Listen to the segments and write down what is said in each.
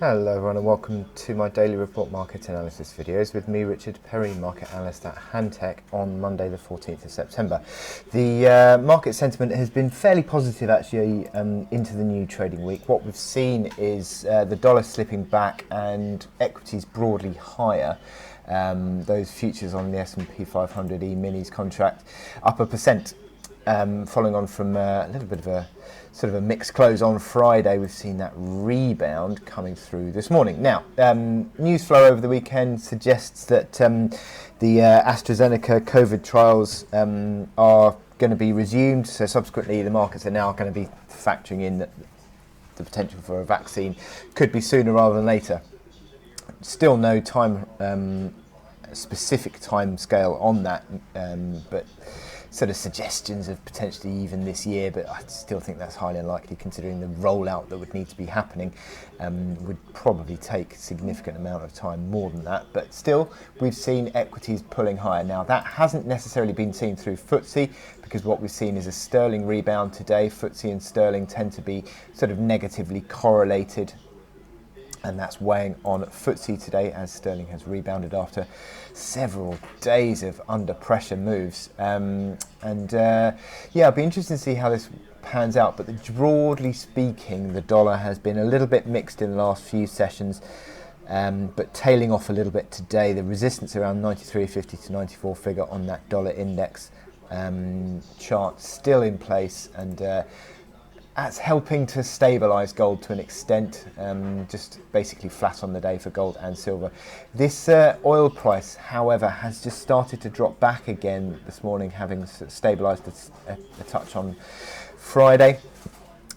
Hello everyone and welcome to my daily report market analysis videos with me, Richard Perry, market analyst at Hantec on Monday the 14th of September. The market sentiment has been fairly positive actually into the new trading week. What we've seen is the dollar slipping back and equities broadly higher. Those futures on the S&P 500 E-minis contract up 1%, following on from a little bit of a sort of a mixed close on Friday. We've seen that rebound coming through this morning. Now, news flow over the weekend suggests that the AstraZeneca COVID trials are going to be resumed. So subsequently, the markets are now going to be factoring in that the potential for a vaccine could be sooner rather than later. Still no specific time scale on that, but sort of suggestions of potentially even this year, but I still think that's highly unlikely considering the rollout that would need to be happening would probably take a significant amount of time, more than that. But still, we've seen equities pulling higher. Now, that hasn't necessarily been seen through FTSE, because what we've seen is a sterling rebound today. FTSE and sterling tend to be sort of negatively correlated, and that's weighing on FTSE today as sterling has rebounded after several days of under pressure moves. Yeah, it'll be interesting to see how this pans out, but broadly speaking, the dollar has been a little bit mixed in the last few sessions, but tailing off a little bit today. The resistance around 93.50 to 94 figure on that dollar index chart still in place, and that's helping to stabilise gold to an extent, just basically flat on the day for gold and silver. This oil price, however, has just started to drop back again this morning, having stabilised a touch on Friday,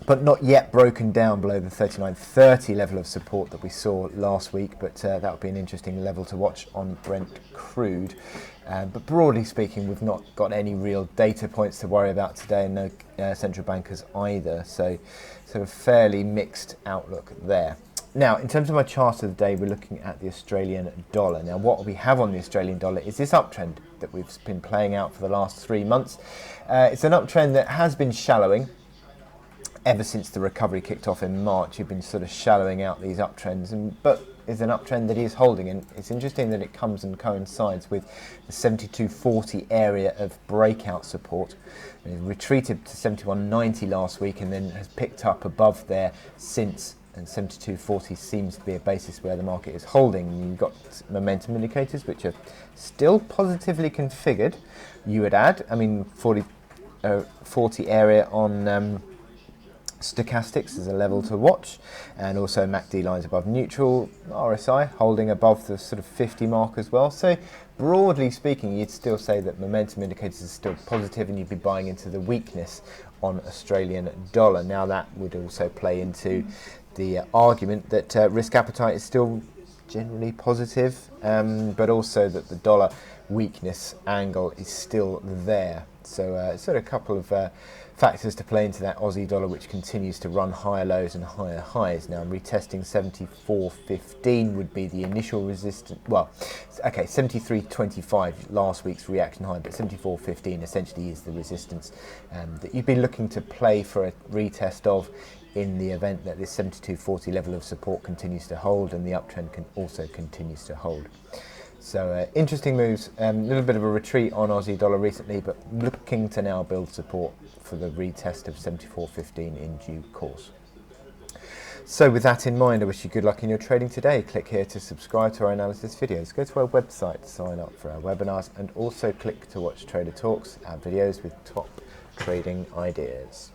but not yet broken down below the 39.30 level of support that we saw last week. But that would be an interesting level to watch on Brent crude. But broadly speaking, we've not got any real data points to worry about today, and no central bankers either. So sort of fairly mixed outlook there. Now, in terms of my chart of the day, we're looking at the Australian dollar. Now, what we have on the Australian dollar is this uptrend that we've been playing out for the last 3 months. It's an uptrend that has been shallowing ever since the recovery kicked off in March. You've been sort of shallowing out these uptrends, but is an uptrend that is holding, and it's interesting that it comes and coincides with the 72.40 area of breakout support. It retreated to 71.90 last week and then has picked up above there since, and 72.40 seems to be a basis where the market is holding. You've got momentum indicators which are still positively configured, you would add. I mean, 40 area on stochastics is a level to watch, and also MACD lines above neutral, RSI holding above the sort of 50 mark as well. So broadly speaking, you'd still say that momentum indicators are still positive, and you'd be buying into the weakness on Australian dollar. Now, that would also play into the argument that risk appetite is still generally positive, but also that the dollar weakness angle is still there. So sort of a couple of factors to play into that Aussie dollar, which continues to run higher lows and higher highs. Now, retesting 74.15 would be the initial resistance. Well, okay, 73.25 last week's reaction high, but 74.15 essentially is the resistance that you'd be looking to play for a retest of in the event that this 72.40 level of support continues to hold and the uptrend also continues to hold. So interesting moves, a little bit of a retreat on Aussie dollar recently, but looking to now build support for the retest of 74.15 in due course. So with that in mind, I wish you good luck in your trading today. Click here to subscribe to our analysis videos. Go to our website to sign up for our webinars, and also click to watch Trader Talks, our videos with top trading ideas.